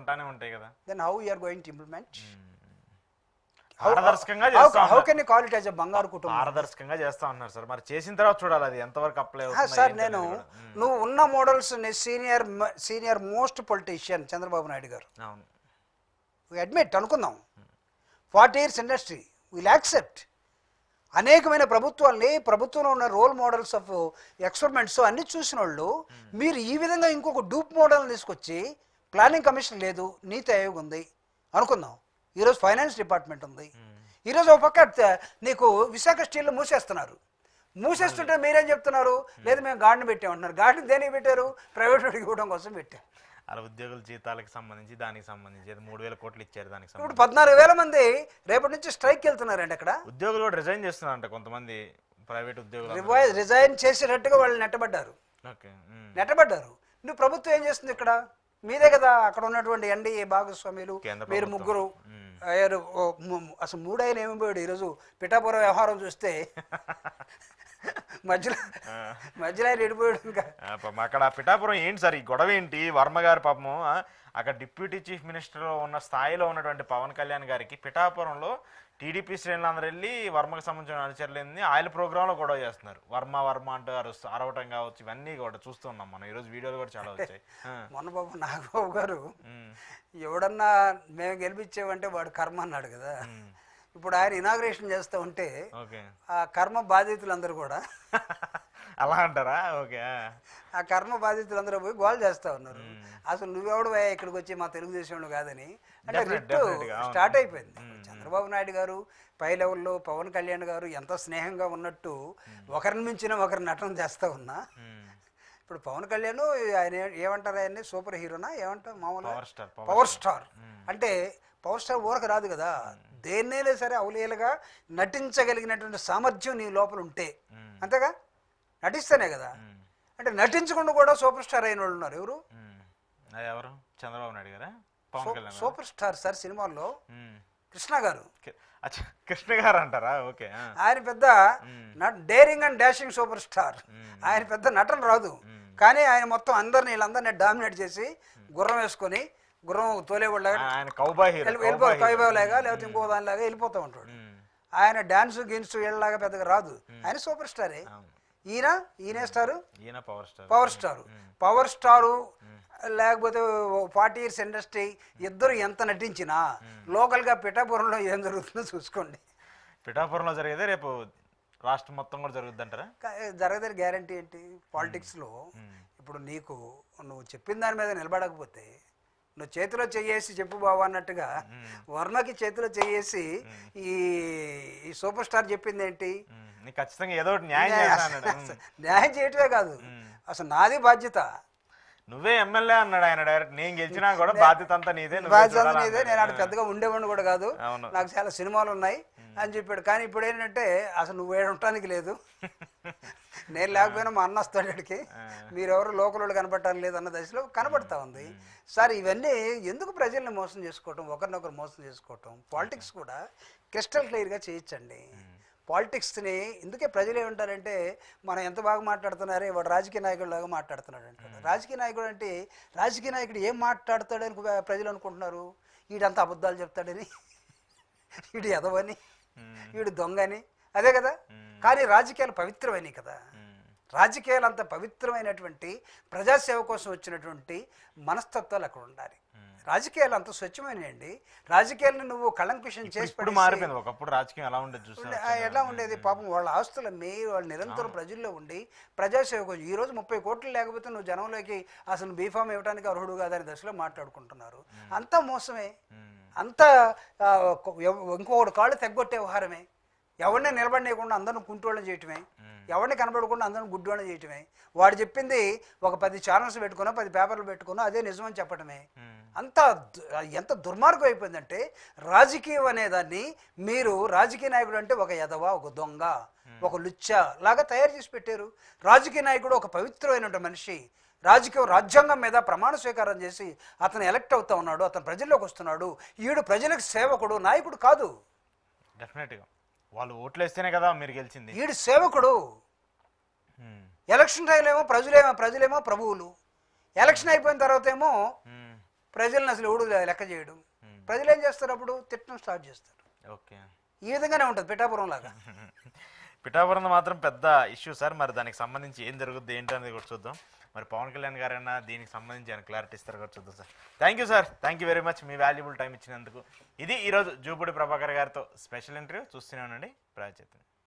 ఉంటానే ఉంటాయి కదా. Then how you are going to implement? పారదర్శకంగా చేస్తా how can you call it as a బంగారు కుటుంబం? పారదర్శకంగా చేస్తా ఉన్నారు సార్. మరి చేసిన తర్వాత చూడాలి అది ఎంతవరకు అప్లై అవుతుంది. సార్ నేను నువ్వు ఉన్న models senior most politician Chandrababu Naidu గారు. అవును, అడ్మిట్ అనుకుందాం. 40 years ఇండస్ట్రీ విల్ యాక్సెప్ట్. అనేకమైన ప్రభుత్వంలో ఉన్న రోల్ మోడల్స్ ఆఫ్ ఎక్స్పెరిమెంట్స్ అన్ని చూసిన వాళ్ళు మీరు ఈ విధంగా ఇంకొక డూప్ మోడల్ తీసుకొచ్చి ప్లానింగ్ కమిషన్ లేదు, నీతి ఆయోగ్ ఉంది అనుకుందాం. ఈరోజు ఫైనాన్స్ డిపార్ట్మెంట్ ఉంది. ఈరోజు ఒక పక్క నీకు విశాఖ స్టీల్ మూసేస్తుంటే మీరేం చెప్తున్నారు? లేదు మేము గార్డెన్ పెట్టామంటున్నారు. గార్డెన్ దేనికి పెట్టారు? ప్రైవేట్ వాడికి ఇవ్వడం కోసం పెట్టారు. అలా ఉద్యోగుల జీతాలకు సంబంధించి దానికి సంబంధించి 3,000 కోట్లు ఇచ్చారు. దానికి ఇప్పుడు 14,000 మంది రేపటి నుంచి స్ట్రైక్ వెళ్తున్నారండి. అక్కడ ఉద్యోగులు కూడా రిజైన్ చేస్తున్నారంట కొంతమంది ప్రైవేట్ ఉద్యోగులు. రిజైన్ చేసేటట్టుగా వాళ్ళు నెట్టబడ్డారు. నువ్వు ప్రభుత్వం ఏం చేస్తుంది? ఇక్కడ మీదే కదా అక్కడ ఉన్నటువంటి ఎన్డీఏ భాగస్వామ్యులు మీరు ముగ్గురు అసలు మూడైన ఏమి పోయాడు. ఈరోజు పిఠాపురం వ్యవహారం చూస్తే మధ్యలో ఆయన ఎడిపోయాడు. ఇంకా అక్కడ పిఠాపురం ఏంటి సార్ ఈ గొడవ ఏంటి? వర్మ గారు పాపము అక్కడ డిప్యూటీ చీఫ్ మినిస్టర్ ఉన్న స్థాయిలో ఉన్నటువంటి పవన్ కళ్యాణ్ గారికి పిఠాపురంలో టీడీపీ శ్రేణులు అందరూ వెళ్ళి వర్మకు సంబంధించిన అనుచరులేని ఆయిల్ ప్రోగ్రాంలో గొడవ చేస్తున్నారు. వర్మ అంటూ అరవటం కావచ్చు, ఇవన్నీ కూడా చూస్తున్నాం మనం. ఈరోజు వీడియోలు కూడా చాలా వచ్చాయి. మొన్న బాబు నాగబాబు గారు ఎవడన్నా మేము గెలిపించామంటే వాడు కర్మ అన్నాడు కదా. ఇప్పుడు ఆయన ఇనాగ్రేషన్ చేస్తూ ఉంటే ఆ కర్మ బాధితులందరూ కూడా అలా అంటారా? ఓకే, ఆ కర్మ బాధితులందరూ పోయి గోల్ చేస్తా ఉన్నారు. అసలు నువ్వెవడు ఇక్కడికి వచ్చి మా తెలుగుదేశం కాదని అంటే రిట్టు స్టార్ట్ అయిపోయింది. చంద్రబాబు నాయుడు గారు పై లెవెల్లో పవన్ కళ్యాణ్ గారు ఎంత స్నేహంగా ఉన్నట్టు ఒకరిని మించిన ఒకరి నటన చేస్తూ ఉన్నా, ఇప్పుడు పవన్ కళ్యాణ్ ఆయన ఏమంటారు? ఆయన్ని సూపర్ హీరోనా ఏమంటారు? మామూలుగా పవర్ స్టార్. అంటే పవర్ స్టార్ ఊరకు రాదు కదా. దేన్నైనా సరే అవలీలగా నటించగలిగినటువంటి సామర్థ్యం నీ లోపల ఉంటే, అంతేగా నటిస్తేనే కదా. అంటే నటించకుండా కూడా సూపర్ స్టార్ అయిన వాళ్ళు ఉన్నారు. ఎవరు? చంద్రబాబు నాయుడు గారా? సూపర్ స్టార్ సార్ సినిమాల్లో కృష్ణ గారు. కృష్ణ గారు అంటారా? ఓకే, ఆయన పెద్ద daring and dashing super star. ఆయన పెద్ద నటన రాదు, కానీ ఆయన మొత్తం వీళ్ళందరినీ డామినేట్ చేసి గుర్రం వేసుకొని గుర్రం తోలేవాళ్ళగా కౌబాయ్లాగా లేకపోతే ఇంకో దానిలాగా వెళ్ళిపోతూ ఉంటాడు. ఆయన డాన్స్ గిన్స్ వీళ్ళలాగా పెద్దగా రాదు. ఆయన సూపర్ స్టారే. ఈయనే స్టారు, పవర్ స్టారు లేకపోతే 40 years ఇండస్ట్రీ. ఇద్దరు ఎంత నటించినా లోకల్గా పిఠాపురంలో ఏం జరుగుతుందో చూసుకోండి. పిఠాపురంలో జరిగేదే రేపు రాష్ట్రం మొత్తం కూడా జరుగుద్ది అంటారా? జరగదని గ్యారంటీ ఏంటి? పాలిటిక్స్లో ఇప్పుడు నువ్వు చెప్పిన దాని మీద నిలబడకపోతే నువ్వు చేతిలో చెయ్యేసి చెప్పు బాబు అన్నట్టుగా వర్మకి చేతిలో చెయ్యేసి ఈ సూపర్ స్టార్ చెప్పింది ఏంటి? ఖచ్చితంగా ఏదో న్యాయం చేయటమే కాదు, అసలు నాది బాధ్యత. నువ్వే ఎమ్మెల్యే అన్నాడు ఆయన డైరెక్ట్. నేను గెలిచినా కూడా బాధ్యత అంతా నీదే. నేను ఆడ పెద్దగా ఉండేవాడిని కూడా కాదు, నాకు చాలా సినిమాలు ఉన్నాయి అని చెప్పాడు. కానీ ఇప్పుడు ఏంటంటే అసలు నువ్వు ఉండటానికి లేదు, నేను లేకపోయినా మా అన్న వస్తాడు ఇక్కడికి, మీరెవరు లోకల్ వాళ్ళు కనపడటానికి లేదు అన్న దశలో కనపడతా ఉంది. సార్ ఇవన్నీ ఎందుకు ప్రజల్ని మోసం చేసుకోవటం, ఒకరినొకరు మోసం చేసుకోవటం? పాలిటిక్స్ కూడా క్రిస్టల్ క్లియర్గా చేయొచ్చండి. పాలిటిక్స్ని ఎందుకే ప్రజలు ఏమంటారంటే మనం ఎంత బాగా మాట్లాడుతున్నారే వాడు రాజకీయ నాయకుడు లాగా మాట్లాడుతున్నాడు అంటాడు. రాజకీయ నాయకుడు అంటే రాజకీయ నాయకుడు ఏం మాట్లాడతాడని ప్రజలు అనుకుంటున్నారు? వీడంతా అబద్ధాలు చెప్తాడని, వీడు ఎదవని, వీడు దొంగని, అదే కదా. కానీ రాజకీయాలు పవిత్రమైనవి కదా. రాజకీయాలు అంత పవిత్రమైనటువంటి ప్రజాసేవ కోసం వచ్చినటువంటి మనస్తత్వాలు అక్కడ ఉండాలి. రాజకీయాలు అంత స్వచ్ఛమైనయండి. రాజకీయాలను నువ్వు కళంకుషం చేసి మారిపోయింది. ఒకప్పుడు రాజకీయం ఎలా ఉండేది? పాపం వాళ్ళ ఆస్తుల వాళ్ళు నిరంతరం ప్రజల్లో ఉండి ప్రజాసేవ కోసం. ఈరోజు 30 కోట్లు లేకపోతే నువ్వు జనంలోకి అసలు బీఫామ్ ఇవ్వడానికి అర్హుడు కాదని దశలో మాట్లాడుకుంటున్నారు. అంతా మోసమే, అంతా ఇంకొకటి కాళ్ళు తెగ్గొట్టే వ్యవహారమే. ఎవరిని నిలబడలేకుండా అందరిని కుంటోళ్ళని చేయటమే, ఎవరిని కనబడకుండా అందరిని గుడ్డోళ్ళని చేయటమే. వాడు చెప్పింది ఒక 10 ఛానల్స్ పెట్టుకున్నా 10 పేపర్లు పెట్టుకున్నా అదే నిజమని చెప్పడమే. ఎంత దుర్మార్గం అయిపోయిందంటే రాజకీయం అనేదాన్ని మీరు రాజకీయ నాయకుడు అంటే ఒక ఎదవ, ఒక దొంగ, ఒక లుచ్చ లాగా తయారు చేసి పెట్టారు. రాజకీయ నాయకుడు ఒక పవిత్రమైన మనిషి. రాజ్యాంగం మీద ప్రమాణ స్వీకారం చేసి అతను ఎలక్ట్ అవుతా ఉన్నాడు, అతను ప్రజల్లోకి వస్తున్నాడు. ఈడు ప్రజలకు సేవకుడు, నాయకుడు కాదు. డెఫినెట్గా వాళ్ళు ఓట్లు వేస్తేనే కదా మీరు గెలిచింది. ఈడు సేవకుడు. ఎలక్షన్ టైంలో ఏమో ప్రజలేమో ప్రభువులు, ఎలక్షన్ అయిపోయిన తర్వాత ఏమో ప్రజలను అసలు ఎవడు లెక్క చేయడం. ప్రజలు ఏం చేస్తారు, అప్పుడు తిట్టడం స్టార్ట్ చేస్తారు. ఓకే, ఈ విధంగానే ఉంటుంది పిఠాపురం లాగా. పిఠాపురం మాత్రం పెద్ద ఇష్యూ సార్. మరి దానికి సంబంధించి ఏం జరుగుద్ది ఏంటి అనేది కూడా చూద్దాం. మరి పవన్ కళ్యాణ్ గారైనా దీనికి సంబంధించి ఆయన క్లారిటీ ఇస్తారు కూడా చూద్దాం sir. Thank you sir, thank you very much me valuable time ఇచ్చినందుకు. ఇది ఈరోజు జూపూడి ప్రభాకర్ గారితో స్పెషల్ ఇంటర్వ్యూ. చూస్తూనే ఉండండి ప్రజాచైతన్యం.